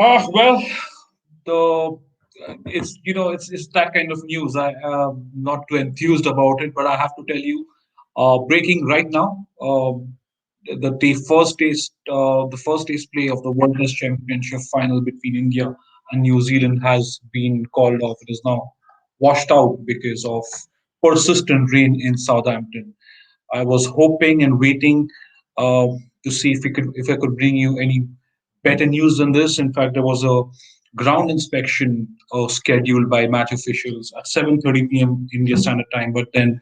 Well, the it's it's that kind of news. I am not too enthused about it, but I have to tell you, breaking right now. The first day's play of the World Test Championship final between India and New Zealand has been called off. It is now washed out because of persistent rain in Southampton. I was hoping and waiting uh, to see if I could bring you any better news than this. In fact, there was a ground inspection scheduled by match officials at 7:30 p.m. India Standard Time, but then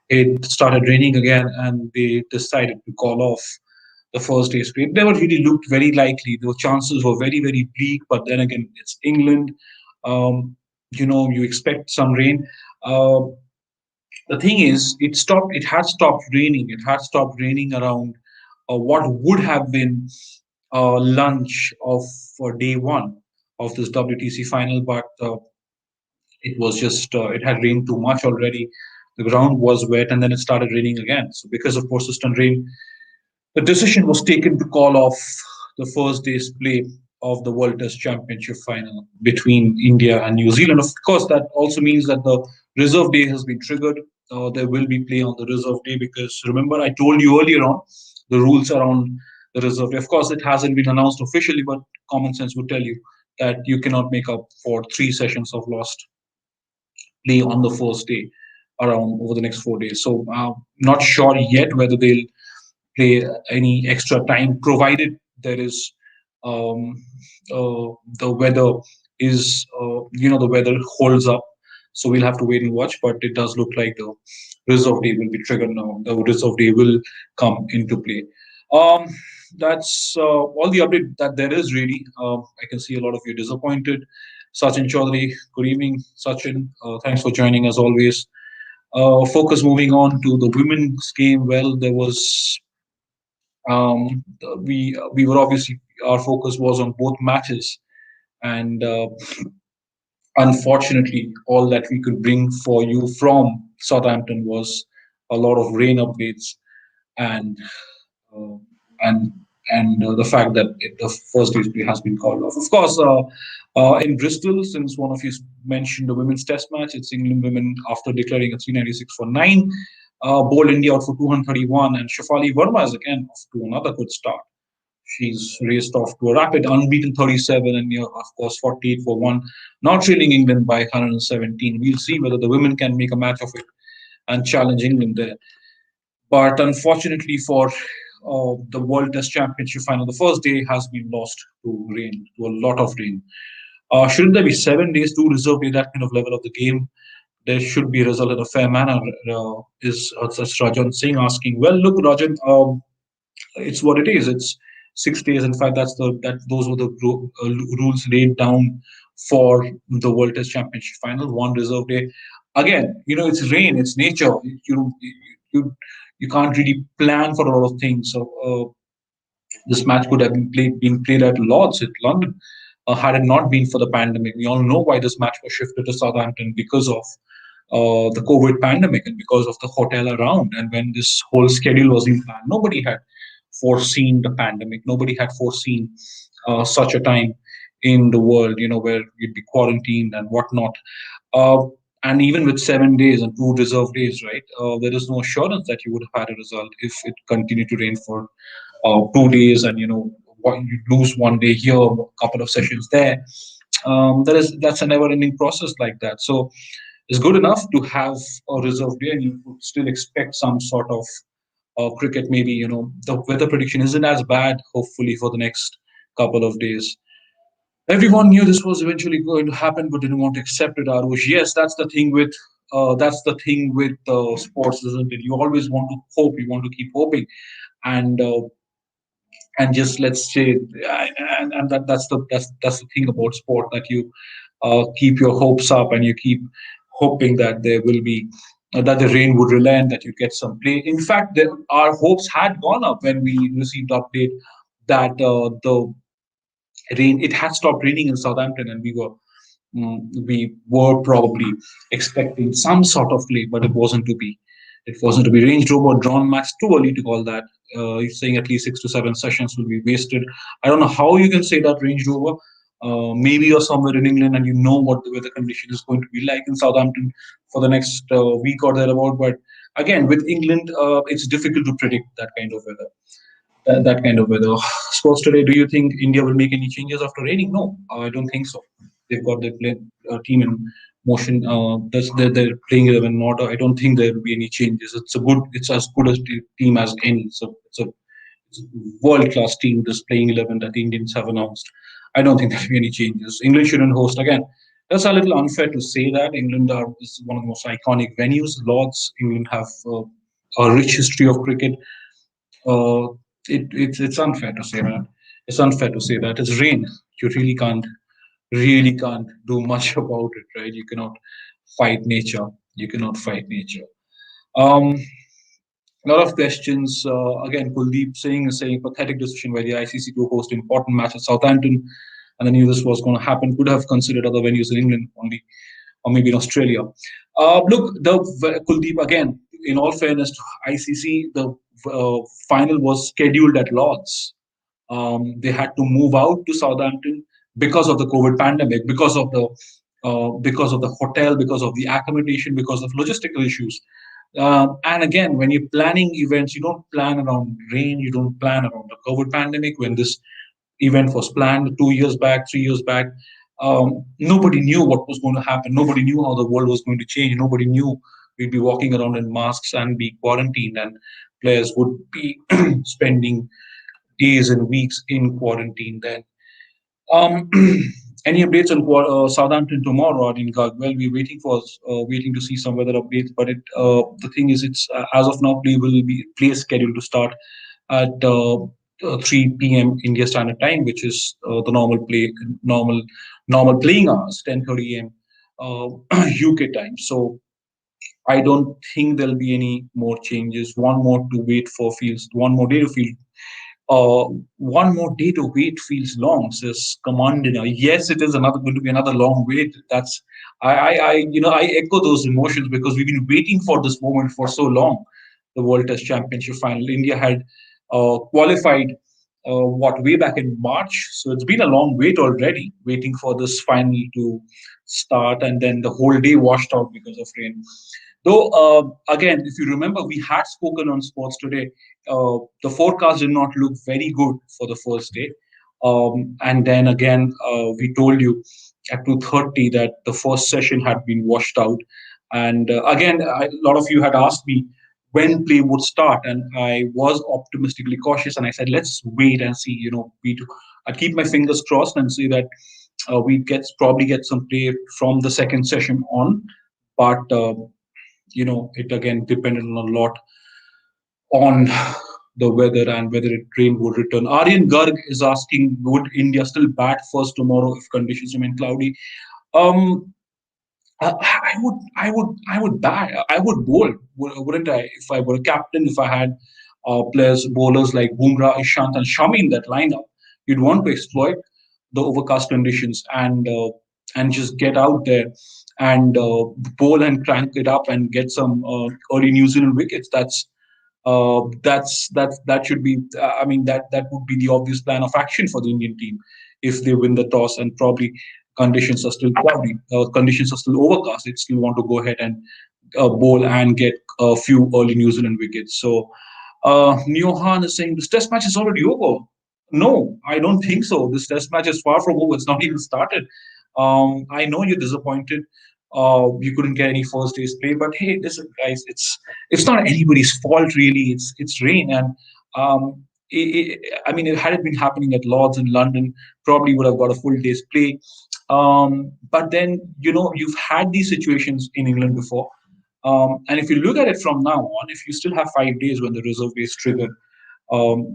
it started raining again, and they decided to call off the first day's play. It never really looked very likely. The chances were very, very bleak, but then again, it's England. Um, you expect some rain. Uh, the thing is, it had stopped raining. It had stopped raining around what would have been lunch of for day one of this WTC final, but it was just it had rained too much already. The ground was wet, and then it started raining again. So because of persistent rain, the decision was taken to call off the first day's play of the World Test Championship final between India and New Zealand. Of course, that also means that the reserve day has been triggered. There will be play on the reserve day because remember, I told you earlier on the rules around the reserve day. Of course, it hasn't been announced officially, but common sense would tell you that you cannot make up for 3 sessions of lost play on the first day around over the next 4 days. So, not sure yet whether they'll play any extra time, provided there is um, the weather the weather holds up. So we'll have to wait and watch. But it does look like the reserve day will be triggered now. The reserve day will come into play. Um, that's all the update that there is really. I can see a lot of you disappointed. Sachin Chaudhary, good evening, Sachin. Thanks for joining as always. Focus moving on to the women's game. Well, there was we were obviously our focus was on both matches, and unfortunately, all that we could bring for you from Southampton was a lot of rain updates and uh, and the fact that the first display has been called off. Of course, in Bristol, since one of you mentioned the women's test match, it's England women after declaring a 396 for 9. Bowled India out for 231, and Shafali Verma is again off to another good start. She's raced off to a rapid unbeaten 37 and, of course, 48 for 1, not trailing England by 117. We'll see whether the women can make a match of it and challenge England there. But unfortunately for the World Test Championship final, the first day has been lost to rain, to a lot of rain. Shouldn't there be 7 days to reserve day, that kind of level of the game? There should be a result in a fair manner. That's Rajan Singh asking. Well, look, Rajan, it's what it is. It's 6 days. In fact, those were the rules laid down for the World Test Championship final. One reserve day. Again, it's rain. It's nature. You you can't really plan for a lot of things. So this match could have been played at Lords at London. Had it not been for the pandemic, we all know why this match was shifted to Southampton because of the COVID pandemic and because of the hotel around. And when this whole schedule was in plan, nobody had foreseen the pandemic. Nobody had foreseen such a time in the world, where you'd be quarantined and whatnot. Uh, and even with 7 days and two reserve days, right, there is no assurance that you would have had a result if it continued to rain for 2 days and, you lose one day here, a couple of sessions there. That's a never-ending process like that. So it's good enough to have a reserve day, and you could still expect some sort of cricket. Maybe the weather prediction isn't as bad. Hopefully for the next couple of days. Everyone knew this was eventually going to happen, but didn't want to accept it. Arush, yes, that's the thing with sports, isn't it? You always want to hope. You want to keep hoping, and just let's say, and that's the thing about sport, that you keep your hopes up and you keep hoping that there will be that the rain would relent, that you get some play. In fact, our hopes had gone up when we received update that the rain it had stopped raining in Southampton, and we were probably expecting some sort of play, but it wasn't to be. It wasn't to be. Range Rover drawn match, too early to call that. He's saying at least 6 to 7 sessions will be wasted. I don't know how you can say that, Range Rover. Maybe you're somewhere in England and you know what the weather condition is going to be like in Southampton for the next week or thereabout. But again, with England, it's difficult to predict that kind of weather. That kind of weather. Sports today. Do you think India will make any changes after raining? No, I don't think so. They've got their team in motion. That's their playing 11 in order. I don't think there will be any changes. It's a good. It's as good a team as any. So it's a world class team. This playing 11 that the Indians have announced. I don't think there will be any changes. England shouldn't host again. That's a little unfair to say that. England is one of the most iconic venues. Lords. England have a rich history of cricket. uh, it's unfair to say that. It's unfair to say that. It's rain. You really can't do much about it, right? You cannot fight nature. You cannot fight nature. A lot of questions. Again, Kuldeep Singh is saying pathetic decision by the ICC to host important match at Southampton, and they knew this was going to happen. Could have considered other venues in England only, or maybe in Australia. Look, Kuldeep again. In all fairness to ICC, the final was scheduled at Lords. They had to move out to Southampton because of the COVID pandemic, because of the hotel, because of the accommodation, because of logistical issues. And again, when you're planning events, you don't plan around rain, you don't plan around the COVID pandemic. When this event was planned 2 years back, 3 years back, nobody knew what was going to happen. Nobody knew how the world was going to change. Nobody knew we'd be walking around in masks and be quarantined, and players would be spending days and weeks in quarantine then. Um, any updates on Southampton tomorrow, Adin Garg? Well, we're waiting to see some weather updates, but the thing is, it's as of now, play is scheduled to start at 3 p.m. India Standard Time, which is the normal playing hours, 10:30 a.m. UK time. So I don't think there'll be any more changes. One more day to feel one more day to wait feels long, says Commandina. Yes, it is another going to be another long wait. I echo those emotions because we've been waiting for this moment for so long. The World Test Championship final. India had qualified way back in March, so it's been a long wait already, waiting for this final to start, and then the whole day washed out because of rain. Though, again, if you remember, we had spoken on Sports Today. The forecast did not look very good for the first day. And then again, we told you at 2:30 that the first session had been washed out. And again, a lot of you had asked me when play would start, and I was optimistically cautious, and I said, let's wait and see. I'd keep my fingers crossed and say that we'd probably get some play from the second session on, but it again depended on a lot on the weather and whether it rain would return. Aryan Garg is asking, would India still bat first tomorrow if conditions remain cloudy? Um, I would bowl, wouldn't I? If I were a captain, if I had bowlers like Bumrah, Ishant, and Shami in that lineup, you'd want to exploit the overcast conditions and just get out there and bowl and crank it up and get some early New Zealand wickets. That should be. I mean, that would be the obvious plan of action for the Indian team if they win the toss and probably conditions are still cloudy, conditions are still overcast. They still want to go ahead and bowl and get a few early New Zealand wickets. So Niohan is saying this test match is already over. No, I don't think so. This test match is far from over. It's not even started. I know you're disappointed. You couldn't get any first day's play, but hey, listen, guys, it's not anybody's fault really. It's rain, and I mean, had it been happening at Lords in London, probably would have got a full day's play. But then you've had these situations in England before, and if you look at it from now on, if you still have 5 days when the reserve day is triggered,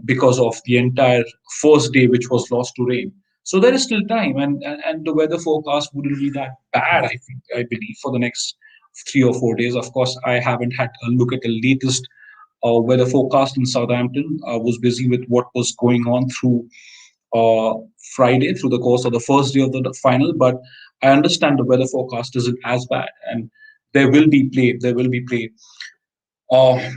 because of the entire first day which was lost to rain. So there is still time, and the weather forecast wouldn't be that bad. I believe for the next 3 or 4 days. Of course, I haven't had a look at the latest weather forecast in Southampton. I was busy with what was going on through uh, Friday, through the course of the first day of the final. But I understand the weather forecast isn't as bad, and there will be play. There will be play,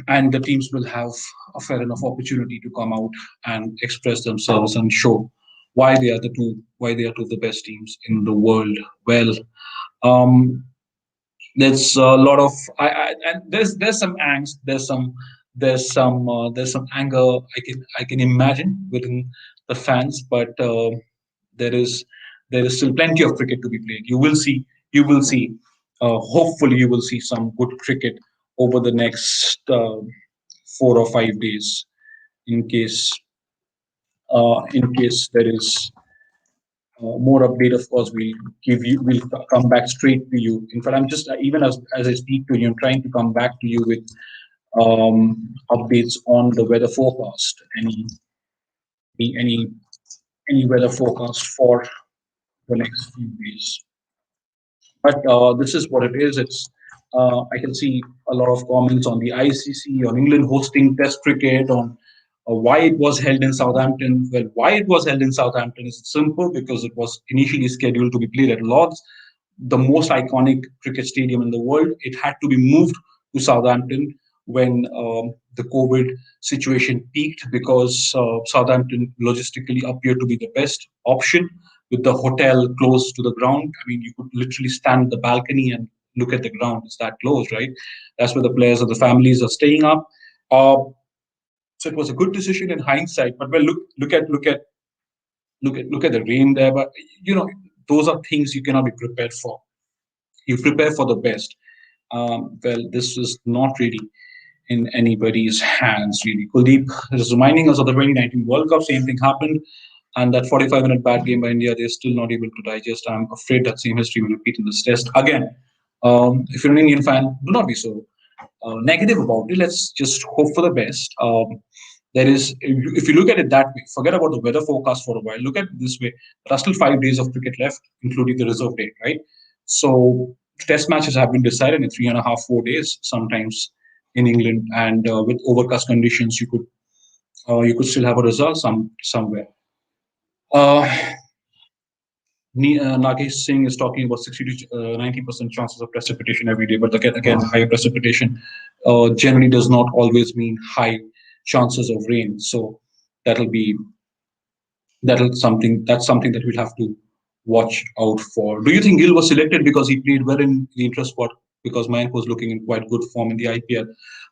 and the teams will have a fair enough opportunity to come out and express themselves and show. why they are two of the best teams in the world. Well, um, there's a lot of and there's some angst, there's some anger I can imagine within the fans, but there is there is still plenty of cricket to be played. You will see hopefully you will see some good cricket over the next 4 or 5 days, in case there is more update. Of course, we'll come back straight to you. In fact, I'm just even as I speak to you, I'm trying to come back to you with updates on the weather forecast. Any any any weather forecast for the next few days. But this is what it is. It's I can see a lot of comments on the ICC, on England hosting Test cricket, on why it was held in Southampton. Well, why it was held in Southampton is simple, because it was initially scheduled to be played at Lord's, the most iconic cricket stadium in the world. It had to be moved to Southampton when the COVID situation peaked, because Southampton logistically appeared to be the best option, with the hotel close to the ground. I mean, you could literally stand at the balcony and look at the ground. It's that close, right? That's where the players and the families are staying up. Uh, so it was a good decision in hindsight. But well, look at the rain there. But you know, those are things you cannot be prepared for. You prepare for the best. Well, this was not really in anybody's hands, really. Kuldeep is reminding us of the 2019 World Cup. Same thing happened, and that 45-minute bad game by India, they're still not able to digest. I'm afraid that same history will repeat in this test again. If you're an Indian fan, do not be so negative about it. Let's just hope for the best. There is, if you look at it that way, forget about the weather forecast for a while. Look at it this way: there are still 5 days of cricket left, including the reserve day, right? So test matches have been decided in 3.5, 4 days sometimes in England, and with overcast conditions, you could still have a result somewhere. Uh, Nagesh Singh is talking about 60 to 90% chances of precipitation every day, but again, high precipitation generally does not always mean high chances of rain. So that'll be that's something that we'll have to watch out for. Do you think Gill was selected because he played well in the intra squad? Because Mayank was looking in quite good form in the IPL.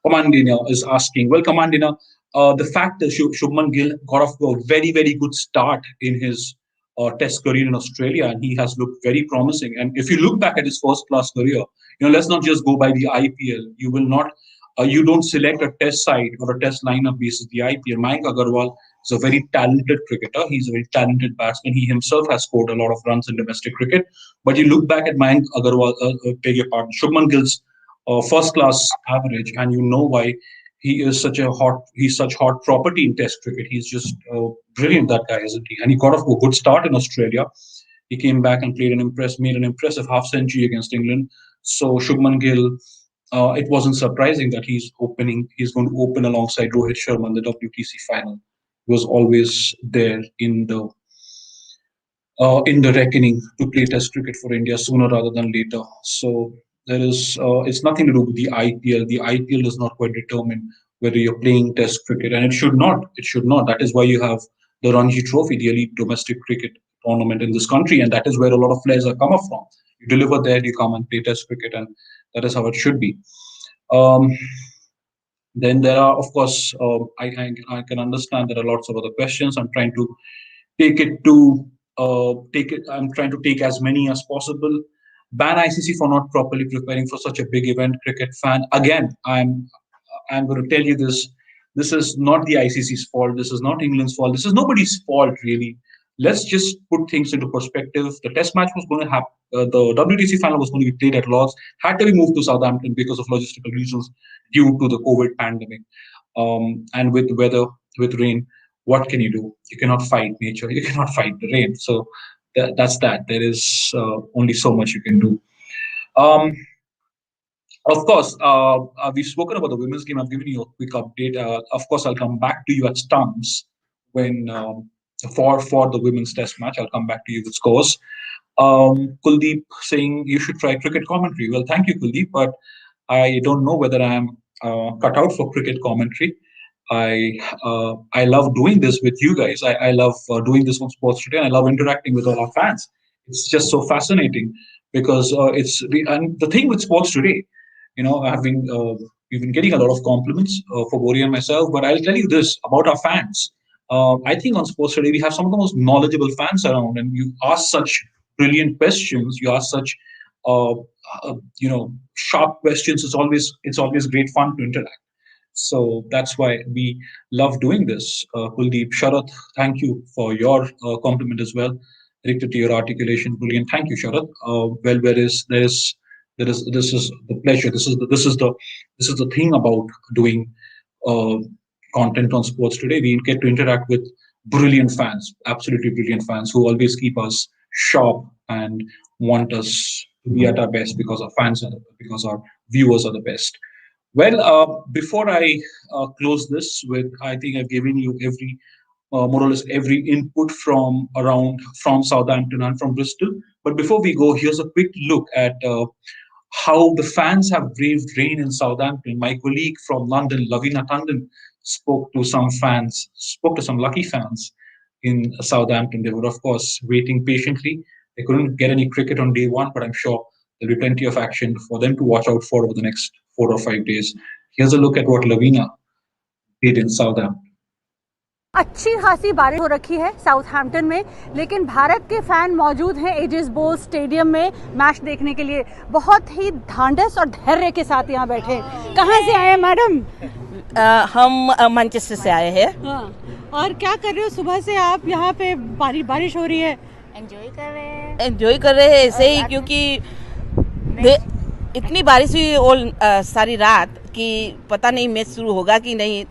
Commandina is asking. Well, Commandina, the fact that Shubman Gill got off to a very, very good start in his Test career in Australia, and he has looked very promising. And if you look back at his first class career, let's not just go by the IPL. You don't select a Test side or a Test lineup basis the IPL. Mayank Agarwal is a very talented cricketer. He's a very talented batsman. He himself has scored a lot of runs in domestic cricket. But you look back at Mayank Agarwal, beg your pardon, Shubman Gill's first class average, and you know why he's such hot property in Test cricket. He's just brilliant, that guy, isn't he? And he got off to a good start in Australia. He came back and made an impressive half century against England. So Shubman Gill, it wasn't surprising that he's going to open alongside Rohit Sharma in the WTC Final. He was always there in the reckoning to play Test cricket for India sooner rather than later. So it's nothing to do with the IPL. The IPL does not quite determine whether you're playing Test cricket, and it should not. It should not. That is why you have the Ranji Trophy, the elite domestic cricket tournament in this country, and that is where a lot of players are come up from. You deliver there, you come and play Test cricket, and that is how it should be. Um, then there are, of course, I can understand there are lots of other questions. I'm trying to take it to take it. I'm trying to take as many as possible. Ban ICC for not properly preparing for such a big event. Cricket fan. Again, I'm going to tell you this. This is not the ICC's fault. This is not England's fault. This is nobody's fault, really. Let's just put things into perspective. The Test match was going to happen. The WTC final was going to be played at Lord's. Had to be moved to Southampton because of logistical reasons due to the COVID pandemic. And with weather, with rain, what can you do? You cannot fight nature. You cannot fight the rain. So that's that. There is only so much you can do. Um, of course, we've spoken about the women's game. I've given you a quick update. Of course, I'll come back to you at stumps when for the women's test match. I'll come back to you with scores. Kuldeep saying you should try cricket commentary. Well, thank you, Kuldeep, but I don't know whether I am cut out for cricket commentary. I love doing this with you guys. I love doing this on Sports Today, and I love interacting with all our fans. It's just so fascinating because and the thing with Sports Today, I've been we've been getting a lot of compliments for Bori and myself. But I'll tell you this about our fans. I think on Sports Today we have some of the most knowledgeable fans around, and you ask such brilliant questions. You ask such uh, sharp questions. It's always great fun to interact. So that's why we love doing this. Kuldeep, Sharath, thank you for your compliment as well, related to your articulation. Brilliant. Thank you, Sharath. Well, this is the pleasure. This is the thing about doing uh, content on Sports Today. We get to interact with brilliant fans, absolutely brilliant fans who always keep us sharp and want us to be at our best because our viewers are the best. Well, before I close this with, I think I've given you more or less every input from Southampton and from Bristol. But before we go, here's a quick look at how the fans have braved rain in Southampton. My colleague from London, Lavina Tandon, spoke to some lucky fans in Southampton. They were, of course, waiting patiently. They couldn't get any cricket on day one, but I'm sure there'll be plenty of action for them to watch out for over the next 4 or 5 days. Here's a look at what Lavina did in Southampton. अच्छी खासी बारिश हो रखी है Southampton में, लेकिन भारत के fan मौजूद हैं एजिस बोल स्टेडियम में मैच देखने के लिए। बहुत ही ढांढस और धैर्य के साथ यहाँ बैठे हैं। कहाँ से आए हैं मैडम? हम मैनचेस्टर से आए हैं। और क्या कर रहे हो सुबह से आप यहाँ पे? बारिश हो रही है, एंजॉय कर रहे हैं ऐसे ही, क्योंकि इतनी बारिश हुई सारी रात कि पता नहीं मैच शुरू होगा कि नहीं।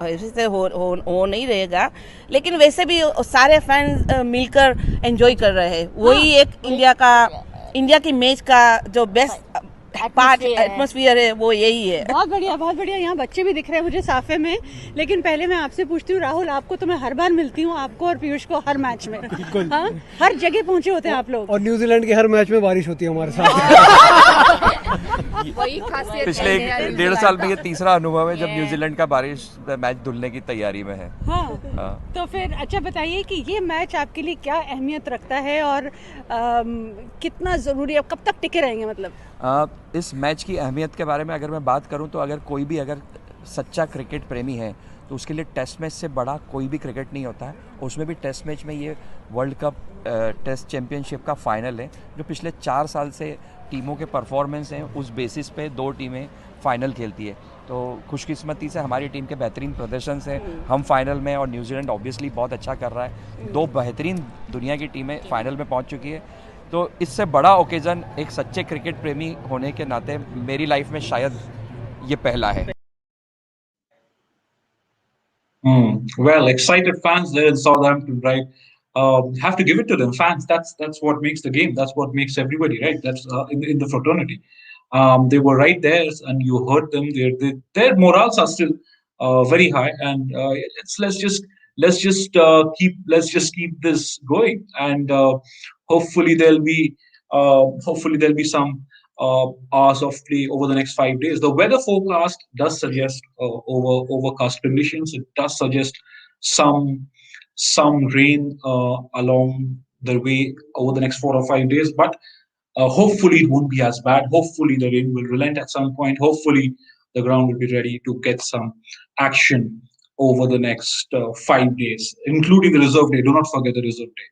वैसे से हो नहीं रहेगा, लेकिन वैसे भी सारे फैंस मिलकर एंजॉय कर रहे हैं। वही एक इंडिया की मैच का जो बेस्ट पार्ट एटमॉस्फेयर है वो यही है। बहुत बढ़िया, बहुत बढ़िया। यहाँ बच्चे भी दिख रहे हैं मुझे साफे में। लेकिन पहले मैं आपसे पूछती हूँ, राहुल, आपको तो मैं हर बार मिलती हूँ, आपको और पीयूष को हर मैच में। हाँ, हर जगह पहुँचे होते हैं आप लोग। और न्यूजीलैंड के हर मैच में बारिश होती है हमारे साथ। वही खासियत पिछले 1.5 साल में ये तीसरा अनुभव है जब न्यूजीलैंड का बारिश मैच धुलने की तैयारी में है। हाँ। तो फिर अच्छा बताइए कि ये मैच आपके लिए क्या अहमियत रखता है और कितना ज़रूरी है, कब तक टिके रहेंगे? मतलब इस मैच की अहमियत के बारे में अगर मैं बात करूं तो अगर कोई भी सच्चा क्रिकेट प्रेमी है तो उसके लिए टेस्ट मैच से बड़ा कोई भी क्रिकेट नहीं होता है। उसमें भी टेस्ट मैच में ये वर्ल्ड कप टेस्ट चैंपियनशिप का फाइनल है, जो पिछले 4 साल से टीमों के परफॉर्मेंस हैं उस बेसिस पे 2 टीमें फाइनल खेलती है। तो खुशकिस्मती से हमारी टीम के बेहतरीन प्रदर्शन से हम फाइनल में, और न्यूजीलैंड ऑब्वियसली बहुत अच्छा कर रहा है। 2 बेहतरीन दुनिया की टीमें फाइनल में पहुंच चुकी है। तो इससे बड़ा ओकेजन एक सच्चे क्रिकेट प्रेमी होने के नाते मेरी लाइफ में शायद ये पहला है। Well, excited fans there in Southampton, right? Have to give it to them, fans. That's what makes the game. That's what makes everybody, right? That's in the fraternity. They were right there, and you heard them. Their morals are still very high, and let's just keep this going, and hopefully there'll be some hours of play over the next 5 days. The weather forecast does suggest overcast conditions. It does suggest some some rain along the way over the next 4 or 5 days, but hopefully it won't be as bad. Hopefully the rain will relent at some point. Hopefully the ground will be ready to get some action over the next 5 days, including the reserve day. Do not forget the reserve day.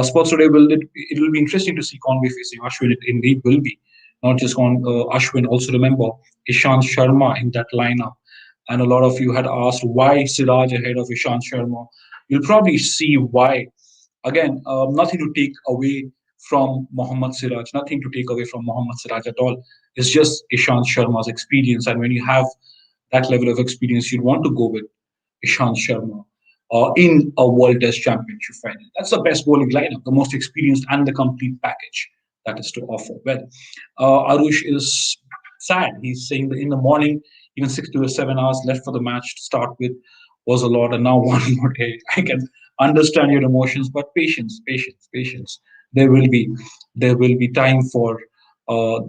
Sports Today it will be interesting to see Conway facing Ashwin. It indeed will be not just on Ashwin. Also remember Ishant Sharma in that lineup. And a lot of you had asked why Siraj ahead of Ishant Sharma. You'll probably see why. Again, nothing to take away from Mohammad Siraj. Nothing to take away from Mohammad Siraj at all. It's just Ishant Sharma's experience. And when you have that level of experience, you'd want to go with Ishant Sharma in a World Test Championship final. That's the best bowling lineup, the most experienced and the complete package that is to offer. Well, Arush is sad. He's saying that in the morning, even 6 to 7 hours left for the match to start with was a lot, and now one more day. I can understand your emotions, but patience, patience, patience. There will be time for uh,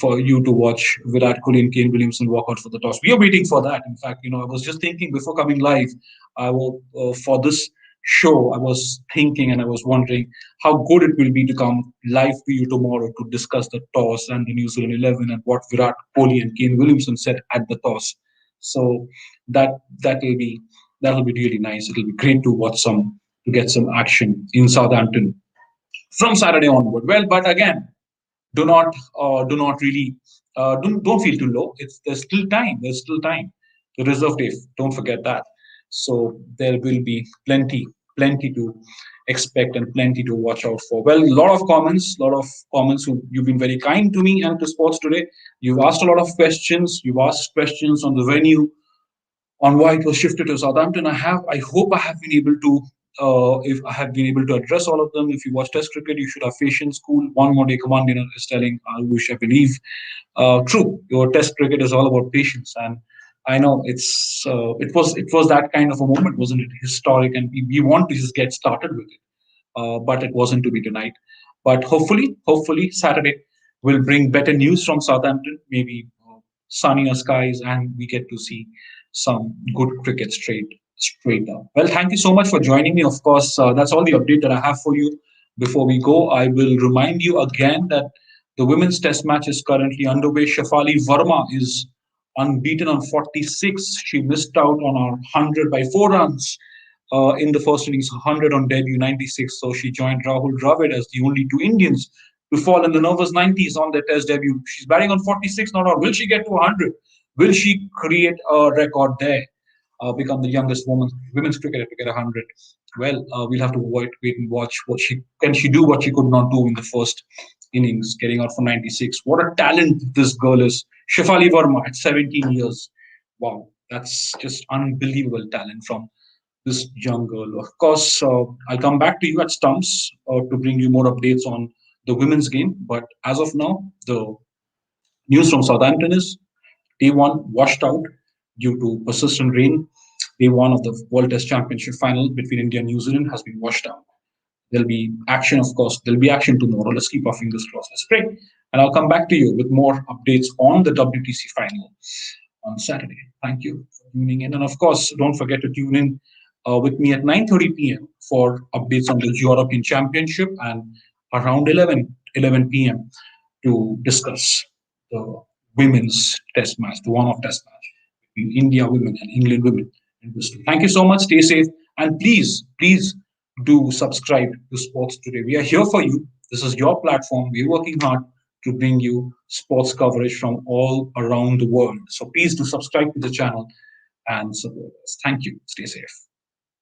for you to watch Virat Kohli and Kane Williamson walk out for the toss. We are waiting for that. In fact, I was just thinking before coming live, I will for this show. I was thinking and I was wondering how good it will be to come live to you tomorrow to discuss the toss and the New Zealand 11 and what Virat Kohli and Kane Williamson said at the toss. So that that will be really nice. It'll be great to watch to get some action in Southampton from Saturday onward. Well, but again, do not really don't feel too low. There's still time. There's still time. The reserve day. Don't forget that. So there will be plenty to expect and plenty to watch out for. Well, a lot of comments. You've been very kind to me and to sports today. You've asked a lot of questions. You've asked questions on the venue, on why it was shifted to Southampton. I hope I have been able to, if I have been able to address all of them. If you watch Test cricket, you should have patience. Cool. One more day, command dinner is telling Arush, I believe. True. Your Test cricket is all about patience, and I know it was that kind of a moment, wasn't it? Historic, and we want to just get started with it, but it wasn't to be tonight. But hopefully Saturday will bring better news from Southampton. Maybe sunnier skies, and we get to see some good cricket straight up. Well, thank you so much for joining me. Of course, that's all the update that I have for you. Before we go, I will remind you again that the women's test match is currently underway. Shafali Verma is unbeaten on 46. She missed out on our 100 by 4 runs in the first innings, 100 on debut, 96. So she joined Rahul Dravid as the only two Indians to fall in the nervous 90s on their test debut. She's batting on 46 now. Will she get to 100? Will she create a record there? Become the youngest women's cricketer to get 100. Well, we'll have to wait and watch what she do what she could not do in the first innings, getting out for 96. What a talent this girl is. Shefali Verma at 17 years. Wow, that's just unbelievable talent from this young girl. Of course, I'll come back to you at Stumps to bring you more updates on the women's game. But as of now, the news from Southampton is Day 1 washed out due to persistent rain. Day 1 of the World Test Championship final between India and New Zealand has been washed out. There'll be action, of course. There'll be action tomorrow. Let's keep our fingers crossed. Let's pray. And I'll come back to you with more updates on the WTC final on Saturday. Thank you for tuning in. And of course, don't forget to tune in with me at 9:30 p.m. for updates on the European Championship and around 11 p.m. to discuss the women's test match, the one-off test match between India women and England women in Bristol. Thank you so much. Stay safe. And please do subscribe to Sports Today. We are here for you. This is your platform. We're working hard to bring you sports coverage from all around the world. So please do subscribe to the channel and support us. Thank you. Stay safe.